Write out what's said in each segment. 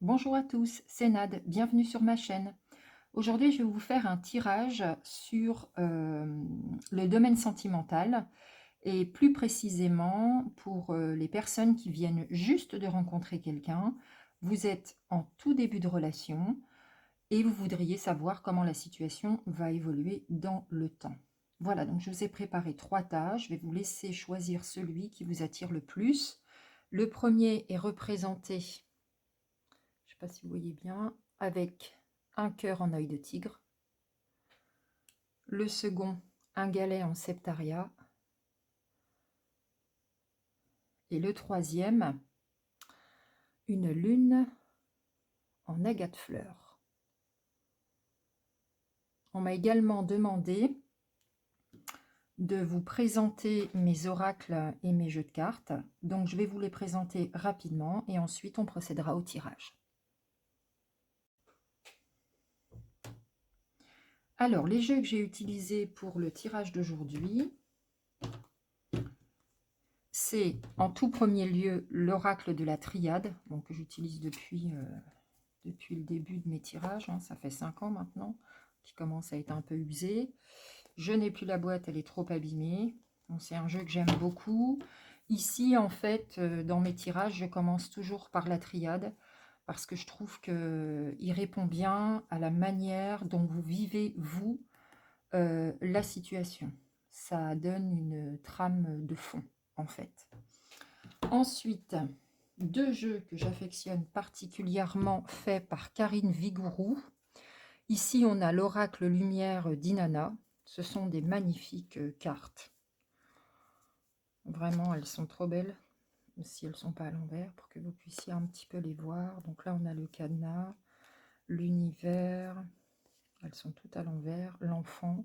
Bonjour à tous, c'est Nad, bienvenue sur ma chaîne. Aujourd'hui, je vais vous faire un tirage sur le domaine sentimental et plus précisément pour les personnes qui viennent juste de rencontrer quelqu'un. Vous êtes en tout début de relation et vous voudriez savoir comment la situation va évoluer dans le temps. Voilà, donc je vous ai préparé 3 tâches. Je vais vous laisser choisir celui qui vous attire le plus. Le premier est représenté, je ne sais pas si vous voyez bien, avec un cœur en œil de tigre. Le second, un galet en septaria. Et le troisième, une lune en agate fleur. On m'a également demandé de vous présenter mes oracles et mes jeux de cartes. Donc je vais vous les présenter rapidement et ensuite on procédera au tirage. Alors, les jeux que j'ai utilisés pour le tirage d'aujourd'hui, c'est en tout premier lieu l'oracle de la triade, donc que j'utilise depuis le début de mes tirages, hein, ça fait 5 ans maintenant, qui commence à être un peu usé. Je n'ai plus la boîte, elle est trop abîmée. C'est un jeu que j'aime beaucoup. Ici, en fait, dans mes tirages, je commence toujours par la triade, parce que je trouve qu'il répond bien à la manière dont vous vivez, vous, la situation. Ça donne une trame de fond, en fait. Ensuite, 2 jeux que j'affectionne particulièrement faits par Karine Vigourou. Ici, on a l'oracle lumière d'Inanna. Ce sont des magnifiques cartes. Vraiment, elles sont trop belles, si elles ne sont pas à l'envers, pour que vous puissiez un petit peu les voir. Donc là, on a le cadenas, l'univers. Elles sont toutes à l'envers, l'enfant.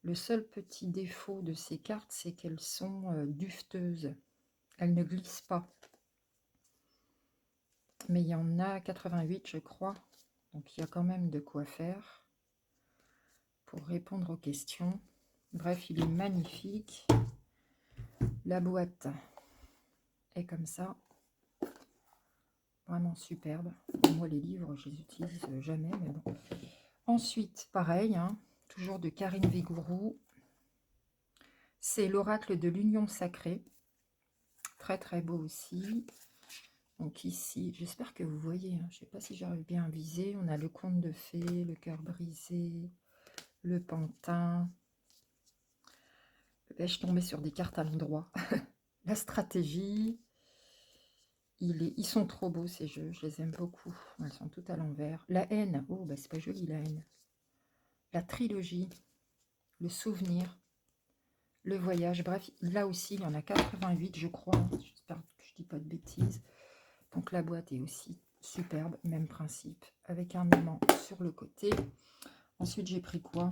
Le seul petit défaut de ces cartes, c'est qu'elles sont duveteuses. Elles ne glissent pas. Mais il y en a 88, je crois. Donc il y a quand même de quoi faire pour répondre aux questions. Bref, il est magnifique. La boîte est comme ça. Vraiment superbe. Moi, les livres, je les utilise jamais, mais bon. Ensuite, pareil, hein, toujours de Karine Vigourou. C'est l'oracle de l'union sacrée. Très, très beau aussi. Donc ici, j'espère que vous voyez, hein, je ne sais pas si j'arrive bien à viser. On a le conte de fées, le cœur brisé, le pantin. Là, je tombais sur des cartes à l'endroit. La stratégie. Ils sont trop beaux ces jeux, je les aime beaucoup. Elles sont toutes à l'envers. La haine, oh bah c'est pas joli la haine. La trilogie, le souvenir, le voyage. Bref, là aussi il y en a 88 je crois. J'espère que je dis pas de bêtises. Donc la boîte est aussi superbe, même principe, avec un aimant sur le côté. Ensuite j'ai pris quoi?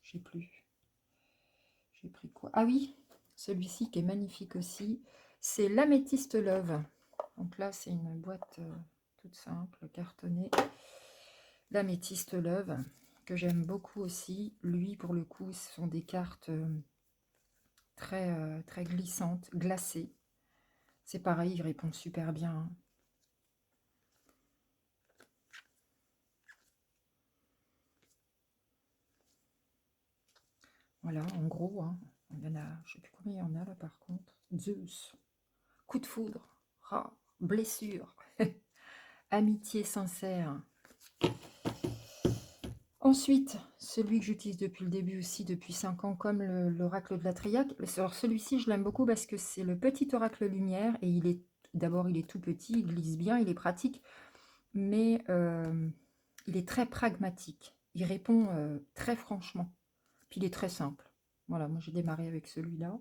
Je sais plus. J'ai pris quoi? Ah oui, celui-ci qui est magnifique aussi, c'est l'améthyste Love. Donc là, c'est une boîte toute simple, cartonnée. L'améthyste Love, que j'aime beaucoup aussi. Lui, pour le coup, ce sont des cartes très glissantes, glacées. C'est pareil, il répond super bien. Hein. Voilà, en gros, hein, il y en a, je ne sais plus combien il y en a là par contre. Zeus, coup de foudre, blessure, amitié sincère. Ensuite, celui que j'utilise depuis le début aussi, depuis 5 ans, comme l'oracle de la triade. Alors celui-ci, je l'aime beaucoup parce que c'est le petit oracle lumière et d'abord il est tout petit, il glisse bien, il est pratique, mais il est très pragmatique. Il répond très franchement, puis il est très simple. Voilà, moi j'ai démarré avec celui-là.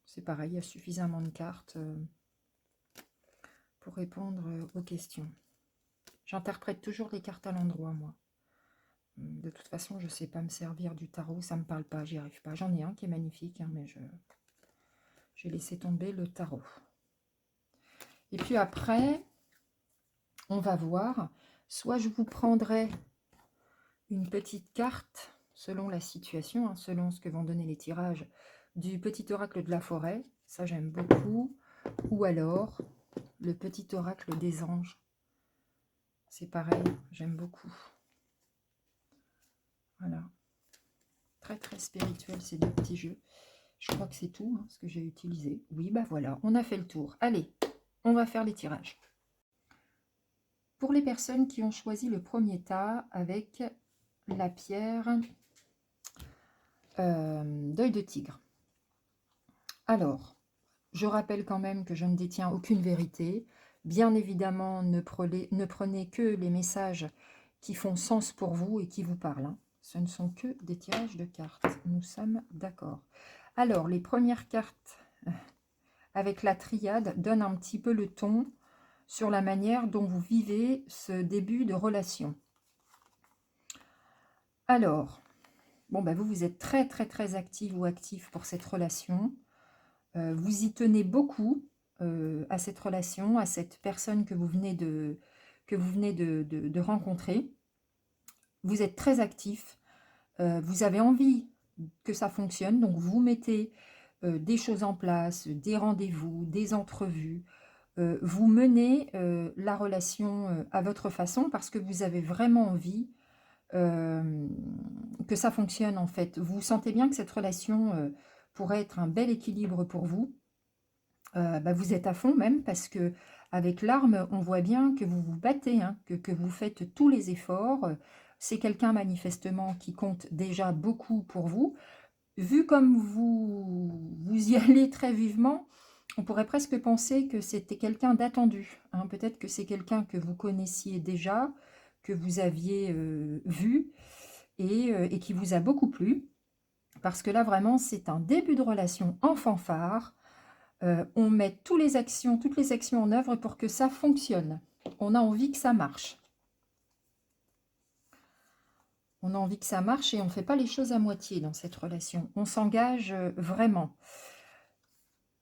C'est pareil, il y a suffisamment de cartes pour répondre aux questions. J'interprète toujours les cartes à l'endroit, moi. De toute façon, je ne sais pas me servir du tarot, ça ne me parle pas, j'y arrive pas. J'en ai un qui est magnifique, hein, mais j'ai laissé tomber le tarot. Et puis après, on va voir, soit je vous prendrai une petite carte, selon la situation, hein, selon ce que vont donner les tirages, du petit oracle de la forêt, ça j'aime beaucoup, ou alors le petit oracle des anges. C'est pareil, j'aime beaucoup. Voilà. Très très spirituel ces deux petits jeux. Je crois que c'est tout ce que j'ai utilisé. Oui, bah voilà, on a fait le tour. Allez, on va faire les tirages. Pour les personnes qui ont choisi le premier tas avec la pierre d'œil de tigre. Alors, je rappelle quand même que je ne détiens aucune vérité. Bien évidemment, ne prenez que les messages qui font sens pour vous et qui vous parlent. Ce ne sont que des tirages de cartes. Nous sommes d'accord. Alors, les premières cartes avec la triade donnent un petit peu le ton sur la manière dont vous vivez ce début de relation. Alors, bon, ben vous êtes très, très, très active ou actif pour cette relation. Vous y tenez beaucoup à cette relation, à cette personne que vous venez de rencontrer. Vous êtes très actif. Vous avez envie que ça fonctionne, donc vous mettez des choses en place, des rendez-vous, des entrevues. Vous menez la relation à votre façon parce que vous avez vraiment envie que ça fonctionne en fait. Vous sentez bien que cette relation pourrait être un bel équilibre pour vous. Bah, vous êtes à fond même parce que avec l'arme, on voit bien que vous vous battez, que vous faites tous les efforts. C'est quelqu'un manifestement qui compte déjà beaucoup pour vous. Vu comme vous y allez très vivement, on pourrait presque penser que c'était quelqu'un d'attendu. Peut-être que c'est quelqu'un que vous connaissiez déjà, que vous aviez vu et qui vous a beaucoup plu. Parce que là, vraiment, c'est un début de relation en fanfare. On met toutes les actions en œuvre pour que ça fonctionne. On a envie que ça marche. On a envie que ça marche et on ne fait pas les choses à moitié dans cette relation. On s'engage vraiment.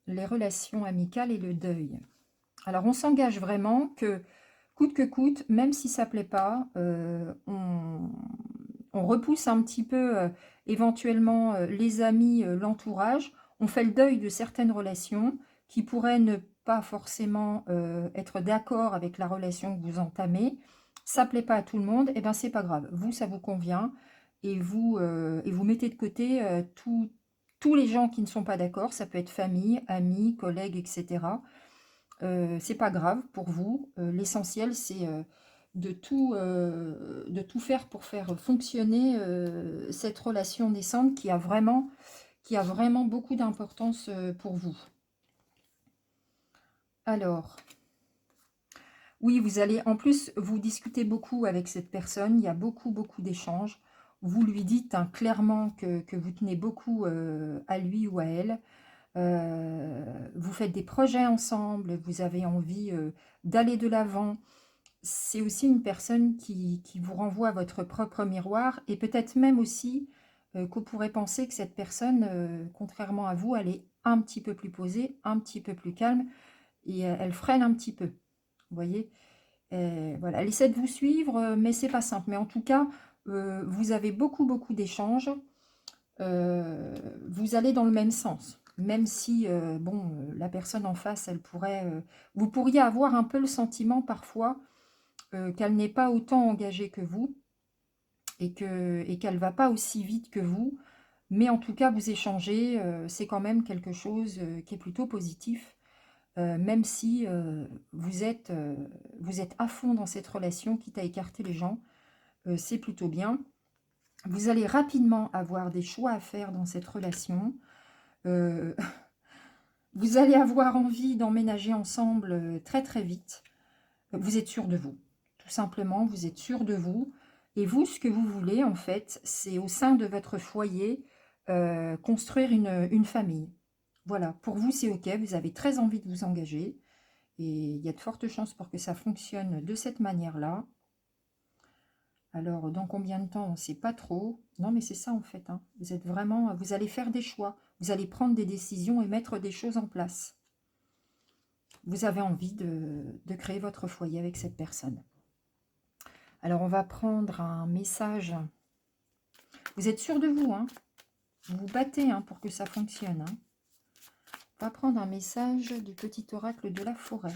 Les relations amicales et le deuil. Alors, on s'engage vraiment que coûte, même si ça ne plaît pas, on repousse un petit peu éventuellement les amis, l'entourage. On fait le deuil de certaines relations qui pourraient ne pas forcément être d'accord avec la relation que vous entamez. Ça ne plaît pas à tout le monde, et bien c'est pas grave. Vous, ça vous convient et vous mettez de côté tous les gens qui ne sont pas d'accord. Ça peut être famille, amis, collègues, etc. C'est pas grave pour vous. L'essentiel, c'est de tout faire pour faire fonctionner cette relation naissante qui a vraiment beaucoup d'importance pour vous. Alors, oui, vous allez, en plus, vous discutez beaucoup avec cette personne, il y a beaucoup d'échanges. Vous lui dites clairement que vous tenez beaucoup à lui ou à elle. Vous faites des projets ensemble, vous avez envie d'aller de l'avant. C'est aussi une personne qui vous renvoie à votre propre miroir et peut-être même aussi qu'on pourrait penser que cette personne, contrairement à vous, elle est un petit peu plus posée, un petit peu plus calme et elle freine un petit peu. Vous voyez, voilà, elle essaie de vous suivre, mais c'est pas simple. Mais en tout cas, vous avez beaucoup d'échanges. Vous allez dans le même sens. Même si, la personne en face, vous pourriez avoir un peu le sentiment parfois qu'elle n'est pas autant engagée que vous et qu'elle ne va pas aussi vite que vous. Mais en tout cas, vous échangez, c'est quand même quelque chose qui est plutôt positif. Même si vous êtes à fond dans cette relation, quitte à écarter les gens, c'est plutôt bien. Vous allez rapidement avoir des choix à faire dans cette relation. Vous allez avoir envie d'emménager ensemble très très vite. Vous êtes sûr de vous. Tout simplement, vous êtes sûr de vous. Et vous, ce que vous voulez, en fait, c'est au sein de votre foyer, construire une famille. Voilà, pour vous, c'est OK. Vous avez très envie de vous engager. Et il y a de fortes chances pour que ça fonctionne de cette manière-là. Alors, dans combien de temps, on ne sait pas trop. Non, mais c'est ça, en fait. Vous êtes vraiment... Vous allez faire des choix. Vous allez prendre des décisions et mettre des choses en place. Vous avez envie de créer votre foyer avec cette personne. Alors, on va prendre un message. Vous êtes sûr de vous, Vous vous battez pour que ça fonctionne. On va prendre un message du petit oracle de la forêt.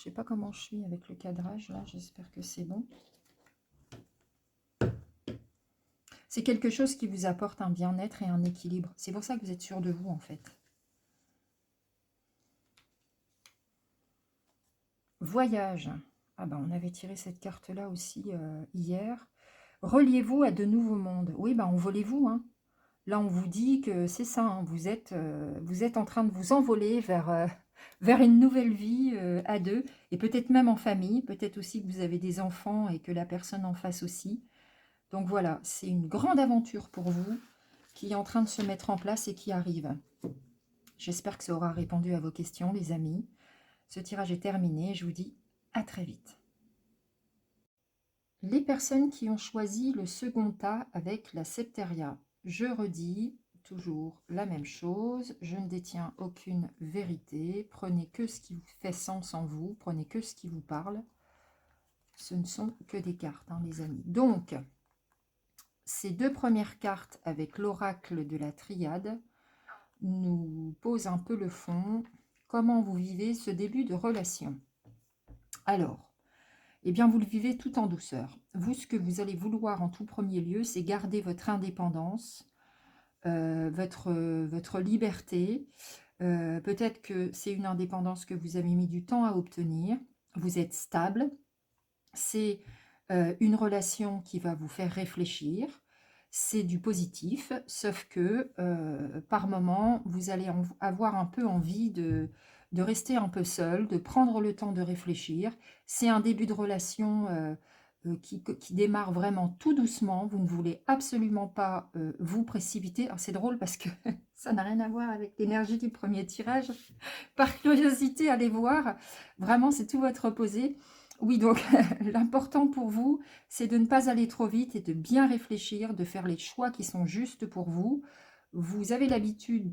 Je sais pas comment je suis avec le cadrage, là. J'espère que c'est bon. C'est quelque chose qui vous apporte un bien-être et un équilibre. C'est pour ça que vous êtes sûr de vous, en fait. Voyage. Ah ben, on avait tiré cette carte-là aussi hier. Reliez-vous à de nouveaux mondes. Oui, ben, envolez-vous, hein. Là, on vous dit que c'est ça, hein, vous êtes en train de vous envoler vers une nouvelle vie à deux, et peut-être même en famille, peut-être aussi que vous avez des enfants et que la personne en face aussi. Donc voilà, c'est une grande aventure pour vous qui est en train de se mettre en place et qui arrive. J'espère que ça aura répondu à vos questions, les amis. Ce tirage est terminé, je vous dis à très vite. Les personnes qui ont choisi le second tas avec la septéria, je redis toujours la même chose, je ne détiens aucune vérité, prenez que ce qui fait sens en vous, prenez que ce qui vous parle, ce ne sont que des cartes, hein, les amis. Donc, ces deux premières cartes avec l'oracle de la triade nous posent un peu le fond, comment vous vivez ce début de relation. Alors, eh bien, vous le vivez tout en douceur. Vous, ce que vous allez vouloir en tout premier lieu, c'est garder votre indépendance, votre liberté. Peut-être que c'est une indépendance que vous avez mis du temps à obtenir. Vous êtes stable. C'est une relation qui va vous faire réfléchir. C'est du positif, sauf que par moment, vous allez avoir un peu envie de rester un peu seul, de prendre le temps de réfléchir. C'est un début de relation qui démarre vraiment tout doucement. Vous ne voulez absolument pas vous précipiter. Alors c'est drôle parce que ça n'a rien à voir avec l'énergie du premier tirage. Par curiosité, allez voir. Vraiment, c'est tout votre opposé. Oui, donc l'important pour vous, c'est de ne pas aller trop vite et de bien réfléchir, de faire les choix qui sont justes pour vous. Vous avez l'habitude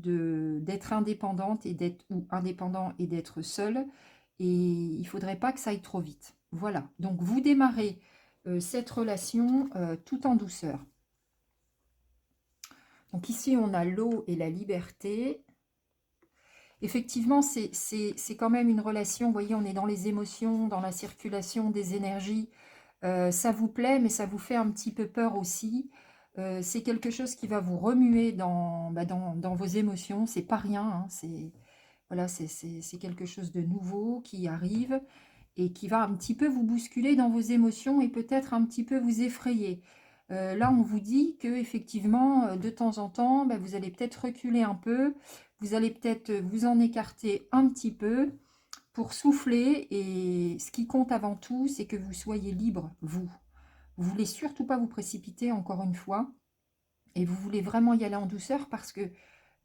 d'être indépendante ou indépendant et d'être seul, et il ne faudrait pas que ça aille trop vite. Voilà, donc vous démarrez cette relation tout en douceur. Donc ici, on a l'eau et la liberté. Effectivement, c'est quand même une relation, vous voyez, on est dans les émotions, dans la circulation des énergies. Ça vous plaît, mais ça vous fait un petit peu peur aussi. C'est quelque chose qui va vous remuer dans vos émotions. C'est pas rien, hein, voilà, c'est quelque chose de nouveau qui arrive et qui va un petit peu vous bousculer dans vos émotions et peut-être un petit peu vous effrayer. Là, on vous dit que effectivement, de temps en temps, vous allez peut-être reculer un peu, vous allez peut-être vous en écarter un petit peu pour souffler, et ce qui compte avant tout, c'est que vous soyez libre, vous. Vous voulez surtout pas vous précipiter, encore une fois, et vous voulez vraiment y aller en douceur parce que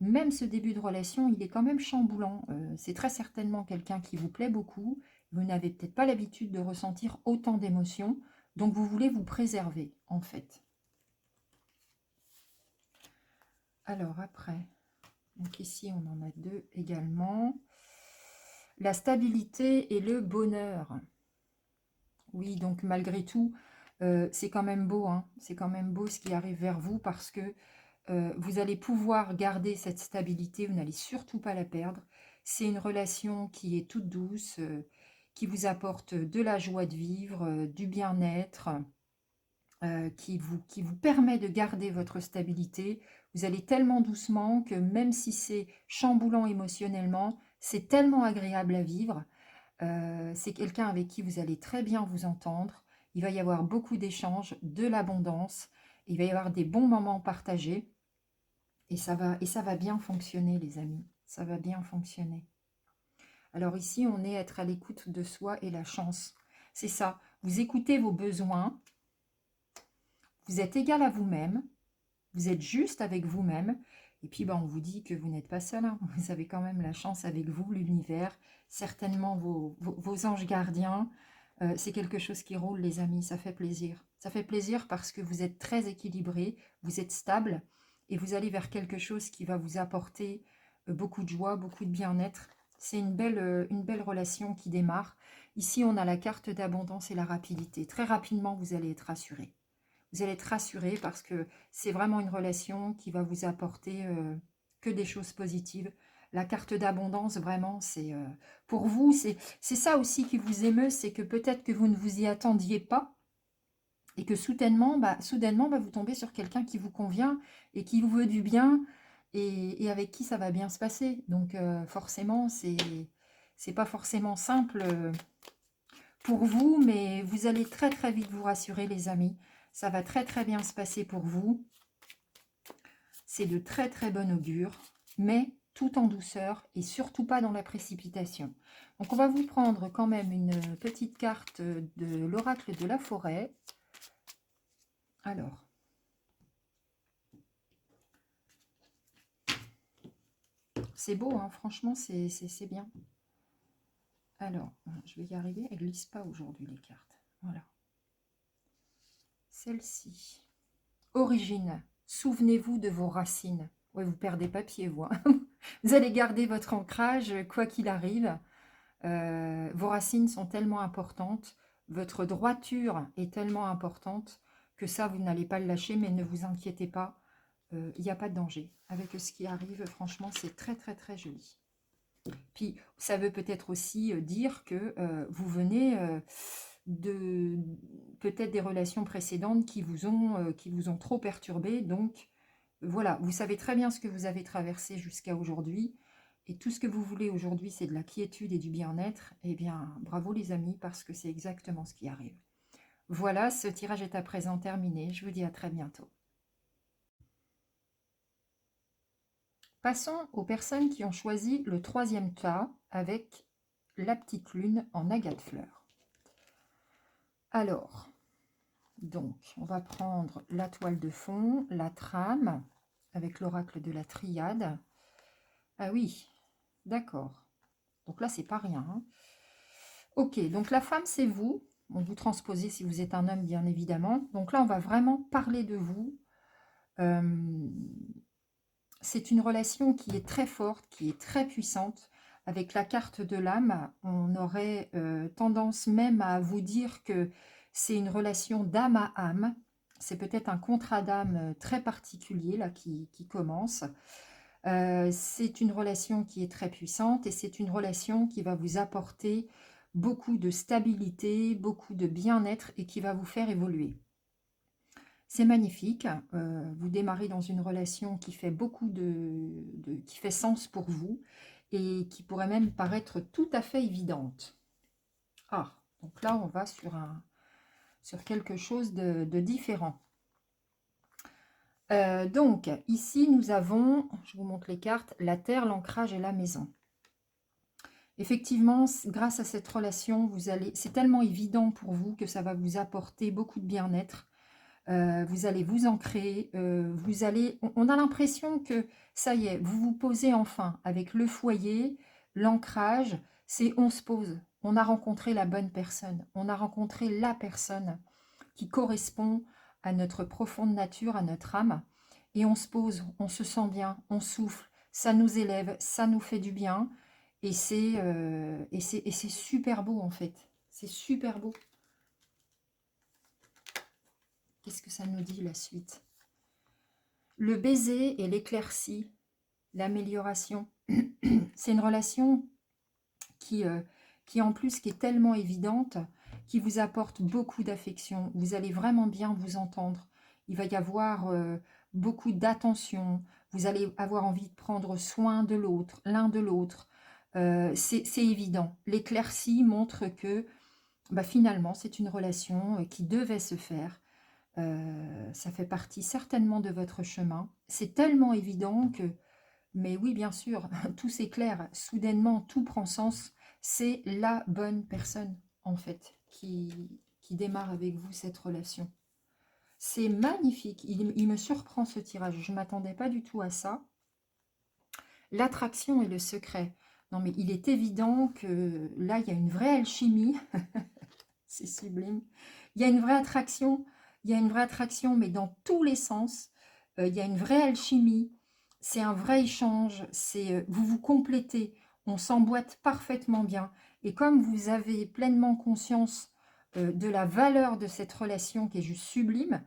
même ce début de relation, il est quand même chamboulant. C'est très certainement quelqu'un qui vous plaît beaucoup. Vous n'avez peut-être pas l'habitude de ressentir autant d'émotions, donc vous voulez vous préserver, en fait. Alors après, donc ici on en a deux également. La stabilité et le bonheur. Oui, donc malgré tout, c'est quand même beau, hein. C'est quand même beau ce qui arrive vers vous parce que vous allez pouvoir garder cette stabilité, vous n'allez surtout pas la perdre. C'est une relation qui est toute douce, qui vous apporte de la joie de vivre, du bien-être, qui vous permet de garder votre stabilité. Vous allez tellement doucement que même si c'est chamboulant émotionnellement, c'est tellement agréable à vivre. C'est quelqu'un avec qui vous allez très bien vous entendre. Il va y avoir beaucoup d'échanges, de l'abondance. Il va y avoir des bons moments partagés. Et ça va bien fonctionner, les amis. Ça va bien fonctionner. Alors ici, on est être à l'écoute de soi et la chance. C'est ça. Vous écoutez vos besoins. Vous êtes égal à vous-même. Vous êtes juste avec vous-même. Et puis, on vous dit que vous n'êtes pas seul, hein. Vous avez quand même la chance avec vous, l'univers. Certainement vos anges gardiens. C'est quelque chose qui roule, les amis. Ça fait plaisir. Ça fait plaisir parce que vous êtes très équilibré. Vous êtes stable. Et vous allez vers quelque chose qui va vous apporter beaucoup de joie, beaucoup de bien-être. C'est une belle relation qui démarre. Ici, on a la carte d'abondance et la rapidité. Très rapidement, vous allez être rassuré. Vous allez être rassuré parce que c'est vraiment une relation qui va vous apporter que des choses positives. La carte d'abondance, vraiment, c'est pour vous, c'est ça aussi qui vous émeut, c'est que peut-être que vous ne vous y attendiez pas et que soudainement, vous tombez sur quelqu'un qui vous convient et qui vous veut du bien et avec qui ça va bien se passer. Donc forcément, c'est pas forcément simple pour vous, mais vous allez très très vite vous rassurer, les amis. Ça va très très bien se passer pour vous. C'est de très très bon augure, mais tout en douceur et surtout pas dans la précipitation. Donc on va vous prendre quand même une petite carte de l'oracle de la forêt. Alors, c'est beau, hein, franchement, c'est bien. Alors, je vais y arriver, elles ne glissent pas aujourd'hui les cartes. Voilà. Celle-ci. Origine. Souvenez-vous de vos racines. Ouais, vous perdez pas pied, vous. Hein. Vous allez garder votre ancrage, quoi qu'il arrive. Vos racines sont tellement importantes. Votre droiture est tellement importante que ça, vous n'allez pas le lâcher, mais ne vous inquiétez pas. Il n'y a pas de danger. Avec ce qui arrive, franchement, c'est très, très, très joli. Puis, ça veut peut-être aussi dire que vous venez de peut-être des relations précédentes qui vous ont trop perturbé. Donc, voilà, vous savez très bien ce que vous avez traversé jusqu'à aujourd'hui. Et tout ce que vous voulez aujourd'hui, c'est de la quiétude et du bien-être. Eh bien, bravo les amis, parce que c'est exactement ce qui arrive. Voilà, ce tirage est à présent terminé. Je vous dis à très bientôt. Passons aux personnes qui ont choisi le troisième tas avec la petite lune en agate fleur. Alors, donc, on va prendre la toile de fond, la trame, avec l'oracle de la triade. Ah oui, d'accord. Donc là, c'est pas rien. Hein. Ok, donc la femme, c'est vous. On vous transposez si vous êtes un homme, bien évidemment. Donc là, on va vraiment parler de vous. C'est une relation qui est très forte, qui est très puissante. Avec la carte de l'âme, on aurait tendance même à vous dire que c'est une relation d'âme à âme. C'est peut-être un contrat d'âme très particulier là qui commence. C'est une relation qui est très puissante et c'est une relation qui va vous apporter beaucoup de stabilité, beaucoup de bien-être et qui va vous faire évoluer. C'est magnifique, vous démarrez dans une relation qui fait qui fait sens pour vous et qui pourrait même paraître tout à fait évidente. Ah, donc là on va sur quelque chose de différent. Donc ici nous avons, je vous montre les cartes, la terre, l'ancrage et la maison. Effectivement, grâce à cette relation, c'est tellement évident pour vous que ça va vous apporter beaucoup de bien-être. Vous allez vous ancrer, on a l'impression que ça y est, vous vous posez enfin avec le foyer, l'ancrage, c'est on se pose, on a rencontré la bonne personne, on a rencontré la personne qui correspond à notre profonde nature, à notre âme, et on se pose, on se sent bien, on souffle, ça nous élève, ça nous fait du bien, et c'est super beau en fait, c'est super beau. Qu'est-ce que ça nous dit la suite? Le baiser et l'éclaircie, l'amélioration. C'est une relation qui en plus qui est tellement évidente, qui vous apporte beaucoup d'affection. Vous allez vraiment bien vous entendre. Il va y avoir beaucoup d'attention. Vous allez avoir envie de prendre soin de l'autre, l'un de l'autre. C'est évident. L'éclaircie montre que finalement, c'est une relation qui devait se faire. Ça fait partie certainement de votre chemin. C'est tellement évident que, mais oui, bien sûr, tout s'éclaire. Soudainement, tout prend sens. C'est la bonne personne, en fait, qui démarre avec vous cette relation. C'est magnifique. Il me surprend ce tirage. Je ne m'attendais pas du tout à ça. L'attraction et le secret. Non, mais il est évident que là, il y a une vraie alchimie. C'est sublime. Il y a une vraie attraction. Il y a une vraie attraction, mais dans tous les sens. Il y a une vraie alchimie. C'est un vrai échange. Vous vous complétez. On s'emboîte parfaitement bien. Et comme vous avez pleinement conscience de la valeur de cette relation qui est juste sublime,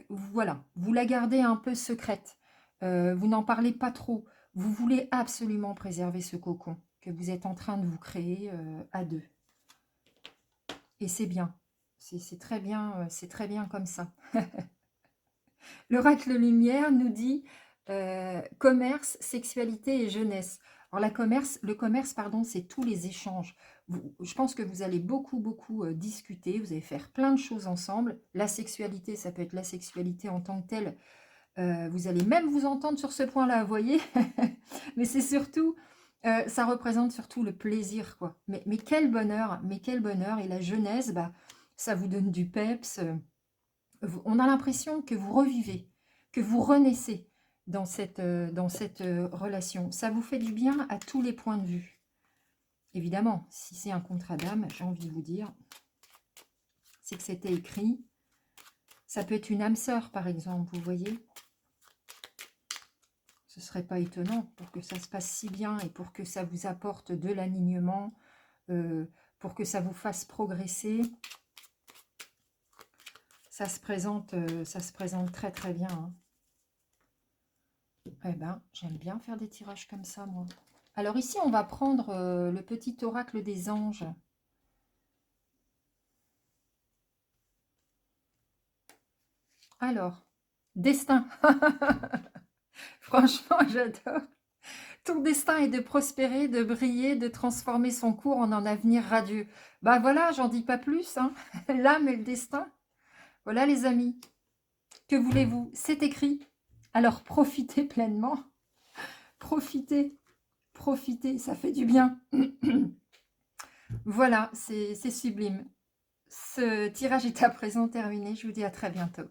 voilà, vous la gardez un peu secrète. Vous n'en parlez pas trop. Vous voulez absolument préserver ce cocon que vous êtes en train de vous créer à deux. Et c'est bien. C'est très bien comme ça. L'oracle lumière nous dit commerce, sexualité et jeunesse. Alors le commerce, pardon, c'est tous les échanges. Je pense que vous allez beaucoup discuter, vous allez faire plein de choses ensemble. La sexualité, ça peut être la sexualité en tant que telle. Vous allez même vous entendre sur ce point-là, vous voyez. Mais c'est surtout, ça représente surtout le plaisir, quoi. Mais quel bonheur, mais quel bonheur. Et la jeunesse, bah, ça vous donne du peps. On a l'impression que vous revivez, que vous renaissez dans cette relation. Ça vous fait du bien à tous les points de vue. Évidemment, si c'est un contrat d'âme, j'ai envie de vous dire, c'est que c'était écrit. Ça peut être une âme sœur, par exemple, vous voyez. Ce ne serait pas étonnant pour que ça se passe si bien et pour que ça vous apporte de l'alignement, pour que ça vous fasse progresser. Ça se présente très très bien. Hein. Eh ben, j'aime bien faire des tirages comme ça, moi. Alors ici, on va prendre le petit oracle des anges. Alors, destin. Franchement, j'adore. Ton destin est de prospérer, de briller, de transformer son cours en un avenir radieux. Bah voilà, j'en dis pas plus. Hein. L'âme et le destin. Voilà les amis. Que voulez-vous? C'est écrit. Alors profitez pleinement. Profitez. Profitez, ça fait du bien. Voilà, c'est sublime. Ce tirage est à présent terminé. Je vous dis à très bientôt.